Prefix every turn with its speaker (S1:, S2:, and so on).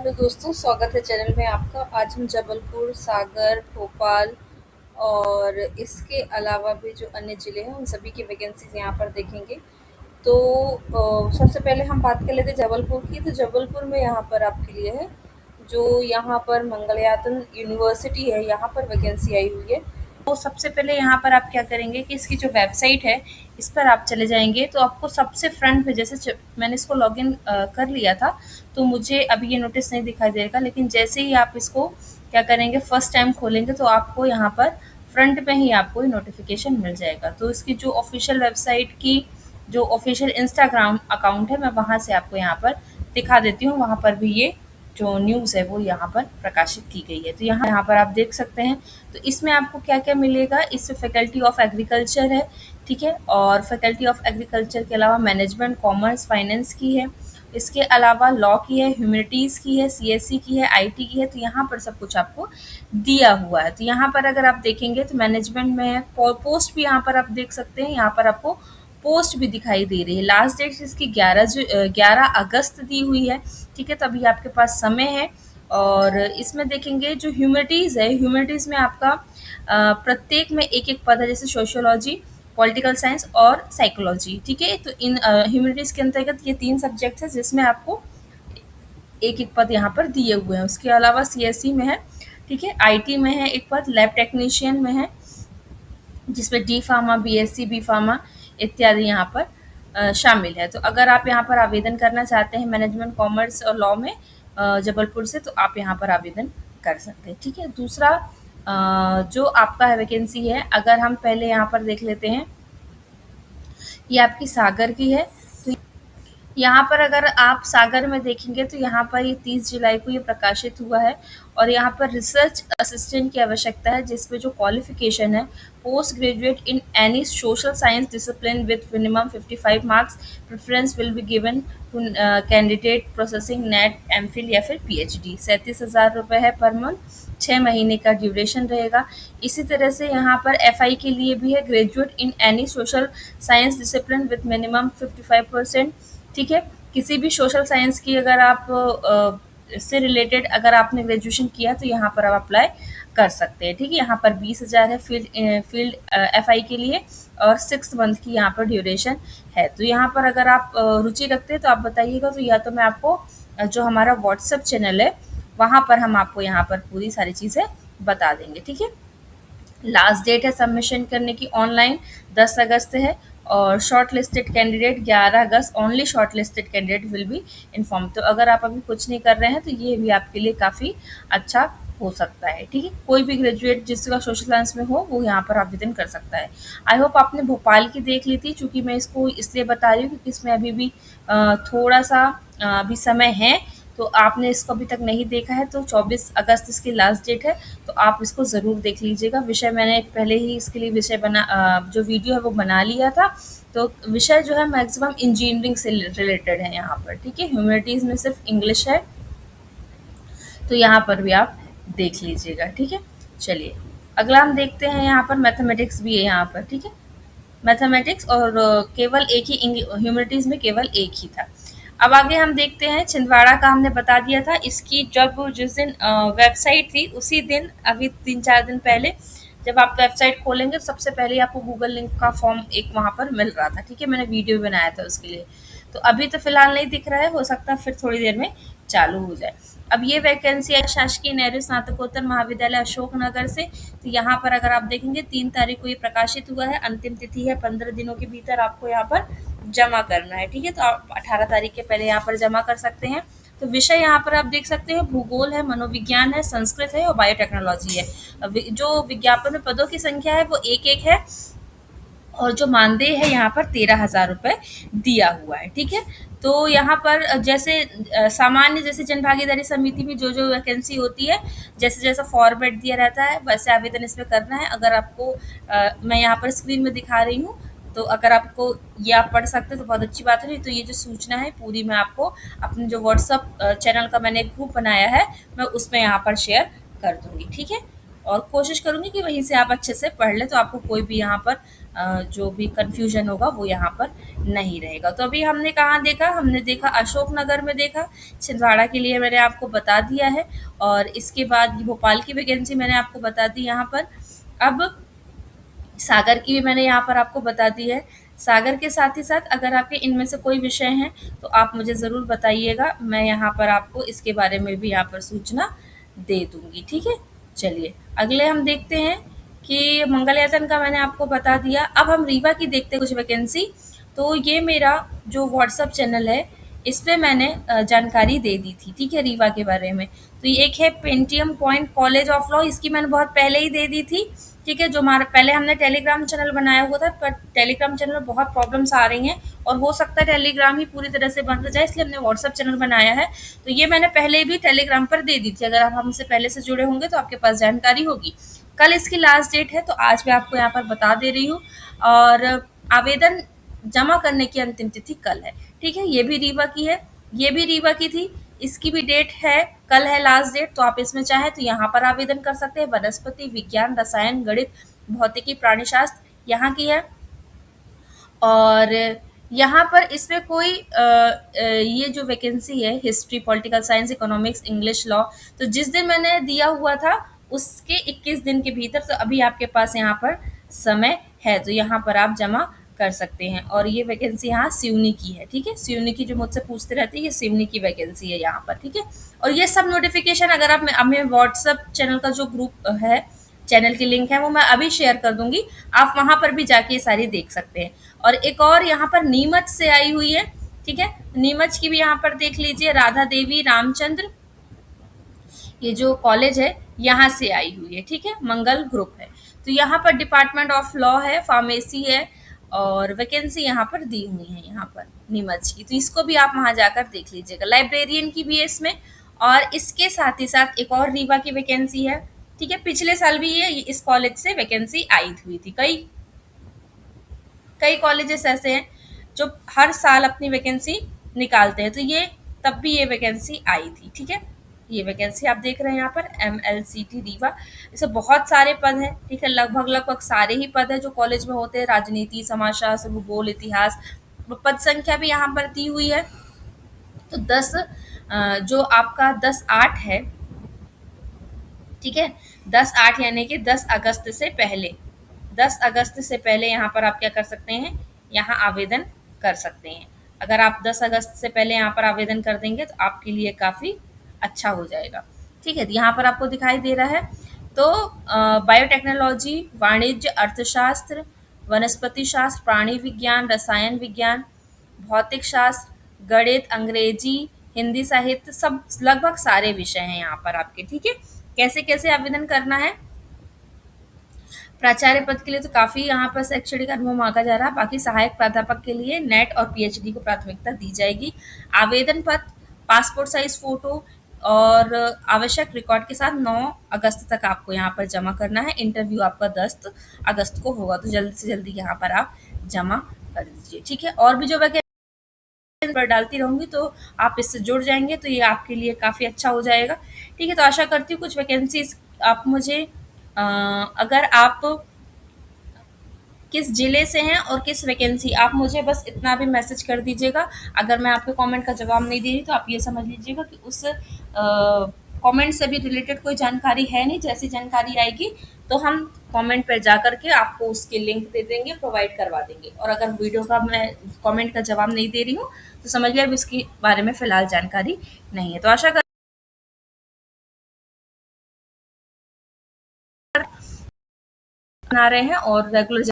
S1: Hello दोस्तों, स्वागत है चैनल में आपका। आज हम जबलपुर, सागर, भोपाल और इसके अलावा भी जो अन्य ज़िले हैं उन सभी की वैकेंसीज़ यहाँ पर देखेंगे। तो सबसे पहले हम बात कर लेते हैं जबलपुर की। तो जबलपुर में यहाँ पर आपके लिए है जो यहाँ पर मंगलयातन यूनिवर्सिटी है, यहाँ पर वैकेंसी आई हुई है। तो सबसे पहले यहाँ पर आप क्या करेंगे कि इसकी जो वेबसाइट है इस पर आप चले जाएंगे। तो आपको सबसे फ्रंट पे मैंने इसको लॉगिन कर लिया था, तो मुझे अभी ये नोटिस नहीं दिखाई देगा, लेकिन जैसे ही आप इसको क्या करेंगे फर्स्ट टाइम खोलेंगे तो आपको यहाँ पर फ्रंट में ही आपको ये नोटिफिकेशन मिल जाएगा। तो इसकी जो ऑफिशियल वेबसाइट की जो ऑफिशियल इंस्टाग्राम अकाउंट है मैं वहाँ से आपको यहाँ पर दिखा देती हूँ। वहाँ पर भी ये जो न्यूज़ है वो यहाँ पर प्रकाशित की गई है। तो यहाँ पर आप देख सकते हैं। तो इसमें आपको क्या क्या मिलेगा, इसमें फैकल्टी ऑफ एग्रीकल्चर है, ठीक है, और फैकल्टी ऑफ एग्रीकल्चर के अलावा मैनेजमेंट, कॉमर्स, फाइनेंस की है, इसके अलावा लॉ की है, ह्यूमैनिटीज़ की है, सीएससी की है, आईटी की है। तो यहाँ पर सब कुछ आपको दिया हुआ है। तो यहाँ पर अगर आप देखेंगे तो मैनेजमेंट में है, पोस्ट भी यहाँ पर आप देख सकते हैं। यहाँ पर आपको पोस्ट भी दिखाई दे रही है। लास्ट डेट इसकी 11 अगस्त दी हुई है, ठीक है। तो अभी आपके पास समय है। और इसमें देखेंगे जो ह्यूमैनिटीज़ है, ह्यूमैनिटीज़ में आपका प्रत्येक में एक एक पद है, जैसे सोशियोलॉजी, पॉलिटिकल साइंस और साइकोलॉजी, ठीक है। तो इन ह्यूमैनिटीज़ के अंतर्गत ये 3 सब्जेक्ट्स हैं जिसमें आपको एक एक पद यहाँ पर दिए हुए हैं। उसके अलावा सीएससी में है, ठीक है, आईटी में है एक पद, लैब टेक्नीशियन में है जिसमें D pharma, BSc, B pharma इत्यादि यहाँ पर शामिल है। तो अगर आप यहाँ पर आवेदन करना चाहते हैं मैनेजमेंट, कॉमर्स और लॉ में जबलपुर से, तो आप यहाँ पर आवेदन कर सकते हैं, ठीक है। दूसरा जो आपका है वैकेंसी है, अगर हम पहले यहाँ पर देख लेते हैं, ये आपकी सागर की है। तो यहाँ पर अगर आप सागर में देखेंगे तो यहाँ पर ये 30 जुलाई को ये प्रकाशित हुआ है। और यहाँ पर रिसर्च असिस्टेंट की आवश्यकता है, जिसमें जो क्वालिफिकेशन है, post graduate in any social science discipline with minimum 55 marks, preference will be given to candidate processing NET, MPhil या फिर पीएचडी। 37,000 है पर मंथ, 6 महीने का ड्यूरेशन रहेगा। इसी तरह से यहाँ पर एफआई के लिए भी है, graduate in any social science discipline with minimum 55%, ठीक है। किसी भी सोशल साइंस की अगर आप से रिलेटेड अगर आपने ग्रेजुएशन किया तो यहाँ पर आप अप्लाई कर सकते हैं, ठीक है। यहाँ पर 20,000 है फील्ड एफआई के लिए, और 6 मंथ की यहाँ पर ड्यूरेशन है। तो यहाँ पर अगर आप रुचि रखते हैं तो आप बताइएगा। तो या तो मैं आपको जो हमारा व्हाट्सएप चैनल है वहाँ पर हम आपको यहाँ पर पूरी सारी चीज़ें बता देंगे, ठीक है। लास्ट डेट है सबमिशन करने की ऑनलाइन 10 अगस्त है, और short listed candidate 11 August, only short listed candidate will be inform. तो अगर आप अभी कुछ नहीं कर रहे हैं तो ये भी आपके लिए काफ़ी अच्छा हो सकता है, ठीक है। कोई भी ग्रेजुएट जिसका सोशल साइंस में हो वो यहाँ पर आवेदन कर सकता है। आई होप आपने भोपाल की देख ली थी, चूँकि मैं इसको इसलिए बता रही हूँ क्योंकि इसमें अभी भी थोड़ा सा अभी समय है। तो आपने इसको अभी तक नहीं देखा है तो 24 अगस्त इसकी लास्ट डेट है, तो आप इसको ज़रूर देख लीजिएगा। विषय मैंने पहले ही इसके लिए विषय जो वीडियो है वो बना लिया था। तो विषय जो है मैक्सिमम इंजीनियरिंग से रिलेटेड है यहाँ पर, ठीक है। ह्यूमैनिटीज़ में सिर्फ इंग्लिश है, तो यहाँ पर भी आप देख लीजिएगा, ठीक है। चलिए अगला हम देखते हैं, यहाँ पर मैथमेटिक्स भी है यहाँ पर, ठीक है। मैथमेटिक्स और केवल एक ही ह्यूमैनिटीज़ में केवल एक ही था। अब आगे हम देखते हैं, छिंदवाड़ा का हमने बता दिया था। इसकी जिस दिन वेबसाइट थी उसी दिन, अभी 3-4 दिन पहले जब आप वेबसाइट खोलेंगे तो सबसे पहले आपको गूगल लिंक का फॉर्म एक वहाँ पर मिल रहा था, ठीक है। मैंने वीडियो बनाया था उसके लिए। तो अभी तो फिलहाल नहीं दिख रहा है, हो सकता है फिर थोड़ी देर में चालू हो जाए। अब ये वैकेंसी है शासकीय नेहरू स्नातकोत्तर महाविद्यालय अशोकनगर से। तो यहाँ पर अगर आप देखेंगे 3 तारीख को ये प्रकाशित हुआ है। अंतिम तिथि है 15 दिनों के भीतर आपको यहाँ पर जमा करना है, ठीक है। तो आप 18 तारीख के पहले यहाँ पर जमा कर सकते हैं। तो विषय यहाँ पर आप देख सकते हैं, भूगोल है, मनोविज्ञान है, संस्कृत है और बायोटेक्नोलॉजी है। जो विज्ञापन में पदों की संख्या है वो एक है, और जो मानदेय है यहाँ पर 13,000 दिया हुआ है, ठीक है। तो यहाँ पर जैसे सामान्य जैसे जन भागीदारी समिति में जो जो वैकेंसी होती है, जैसे जैसा फॉर्मेट दिया रहता है वैसे आवेदन इसमें करना है। अगर आपको मैं यहाँ पर स्क्रीन में दिखा रही हूँ, तो अगर आपको ये आप पढ़ सकते हैं तो बहुत अच्छी बात है। नहीं तो ये जो सूचना है पूरी मैं आपको अपने जो व्हाट्सअप चैनल का मैंने एक ग्रुप बनाया है मैं उसमें यहाँ पर शेयर कर दूँगी, ठीक है। और कोशिश करूँगी कि वहीं से आप अच्छे से पढ़ लें, तो आपको कोई भी यहाँ पर जो भी कन्फ्यूज़न होगा वो यहाँ पर नहीं रहेगा। तो अभी हमने कहाँ देखा? हमने देखा अशोकनगर में देखा, छिंदवाड़ा के लिए मैंने आपको बता दिया है, और इसके बाद भोपाल की वैकेंसी मैंने आपको बता दी यहाँ पर। अब सागर की भी मैंने यहाँ पर आपको बता दी है। सागर के साथ ही साथ अगर आपके इनमें से कोई विषय हैं, तो आप मुझे ज़रूर बताइएगा, मैं यहाँ पर आपको इसके बारे में भी यहाँ पर सूचना दे दूँगी, ठीक है? चलिए, अगले हम देखते हैं कि मंगलयान का मैंने आपको बता दिया। अब हम रीवा की देखते हैं कुछ वैकेंसी। तो ये मेरा जो व्हाट्सएप चैनल है, इस पे मैंने जानकारी दे दी थी, ठीक है, रीवा के बारे में। तो ये एक है Pentium point college of law, इसकी मैंने बहुत पहले ही दे दी थी, ठीक है। जो हमारा पहले हमने टेलीग्राम चैनल बनाया हुआ था, पर टेलीग्राम चैनल में बहुत प्रॉब्लम्स आ रही हैं, और हो सकता है टेलीग्राम ही पूरी तरह से बंद हो जाए, इसलिए हमने व्हाट्सएप चैनल बनाया है। तो ये मैंने पहले भी टेलीग्राम पर दे दी थी, अगर आप हमसे पहले से जुड़े होंगे तो आपके पास जानकारी होगी। कल इसकी लास्ट डेट है, तो आज मैं आपको यहाँ पर बता दे रही हूँ। और आवेदन जमा करने की अंतिम तिथि कल है, ठीक है। ये भी रीवा की है, ये भी रीवा की थी, इसकी भी डेट है, कल है लास्ट डेट। तो आप इसमें चाहे तो यहाँ पर आवेदन कर सकते हैं। वनस्पति विज्ञान, रसायन, गणित, भौतिकी, प्राणीशास्त्र यहाँ की है। और यहाँ पर इसमें कोई ये जो वैकेंसी है, history, political science, economics, English, law, तो जिस दिन मैंने दिया हुआ था उसके 21 दिन के भीतर, तो अभी आपके पास यहाँ पर समय है, तो यहाँ पर आप जमा कर सकते हैं। और ये वैकेंसी यहाँ सिवनी की है, ठीक है। सिवनी की जो मुझसे पूछते रहते हैं, ये सिवनी की वैकेंसी है यहाँ पर, ठीक है। और ये सब नोटिफिकेशन अगर आप हमें व्हाट्सएप चैनल का जो ग्रुप है, चैनल की लिंक है, वो मैं अभी शेयर कर दूंगी, आप वहां पर भी जाके ये सारी देख सकते हैं। और एक और यहाँ पर नीमच से आई हुई है, ठीक है, नीमच की भी यहाँ पर देख लीजिए, राधा देवी रामचंद्र, ये जो कॉलेज है यहाँ से आई हुई है, ठीक है, मंगल ग्रुप है। तो यहाँ पर डिपार्टमेंट ऑफ लॉ है, फार्मेसी है, और वैकेंसी यहाँ पर दी हुई है यहाँ पर नीमच की, तो इसको भी आप वहाँ जाकर देख लीजिएगा। लाइब्रेरियन की भी है इसमें, और इसके साथ ही साथ एक और रीवा की वैकेंसी है, ठीक है। पिछले साल भी ये इस कॉलेज से वैकेंसी आई हुई थी। कई कई कॉलेजेस ऐसे हैं जो हर साल अपनी वैकेंसी निकालते हैं, तो ये तब भी ये वैकेंसी आई थी, ठीक है। ये वैकेंसी आप देख रहे हैं यहाँ पर MLCT रीवा, इसमें बहुत सारे पद हैं, ठीक है, लगभग लगभग सारे ही पद हैं जो कॉलेज में होते हैं, राजनीति, समाजशास्त्र, भूगोल, इतिहास। पद संख्या भी यहाँ पर दी हुई है। तो 10 जो आपका 10/8 है, ठीक है, 10/8 यानी कि 10 अगस्त से पहले, 10 अगस्त से पहले यहाँ पर आप क्या कर सकते हैं, यहाँ आवेदन कर सकते हैं। अगर आप 10 अगस्त से पहले यहाँ पर आवेदन कर देंगे तो आपके लिए काफ़ी अच्छा हो जाएगा, ठीक है। यहाँ पर आपको दिखाई दे रहा है। तो बायोटेक्नोलॉजी, वाणिज्य, अर्थशास्त्र, वनस्पति शास्त्र, प्राणी विज्ञान, रसायन विज्ञान, भौतिक शास्त्र, गणित, अंग्रेजी, हिंदी साहित्य, सब लगभग सारे विषय हैं यहाँ पर आपके, ठीक है। कैसे कैसे आवेदन करना है? प्राचार्य पद के लिए तो काफ़ी यहाँ पर शैक्षणिक अनुभव मांगा जा रहा है, बाकी सहायक प्राध्यापक के लिए नेट और PhD को प्राथमिकता दी जाएगी। आवेदन पत्र, पासपोर्ट साइज फोटो और आवश्यक रिकॉर्ड के साथ 9 अगस्त तक आपको यहाँ पर जमा करना है। इंटरव्यू आपका 10 अगस्त को होगा, तो जल्दी से जल्दी यहाँ पर आप जमा कर दीजिए, ठीक है। और भी जो वैकेंसी पर डालती रहूंगी तो आप इससे जुड़ जाएंगे, तो ये आपके लिए काफ़ी अच्छा हो जाएगा, ठीक है। तो आशा करती हूँ कुछ वैकेंसीज आप मुझे अगर आप किस ज़िले से हैं और किस वैकेंसी, आप मुझे बस इतना भी मैसेज कर दीजिएगा। अगर मैं आपके कमेंट का जवाब नहीं दे रही तो आप ये समझ लीजिएगा कि उस कमेंट से भी रिलेटेड कोई जानकारी है नहीं। जैसी जानकारी आएगी तो हम कमेंट पर जा कर के आपको उसकी लिंक दे देंगे, प्रोवाइड करवा देंगे। और अगर वीडियो का मैं कमेंट का जवाब नहीं दे रही हूँ तो समझिए अब इसके बारे में फ़िलहाल जानकारी नहीं है। तो आशा कर बना रहे हैं और रेगुलर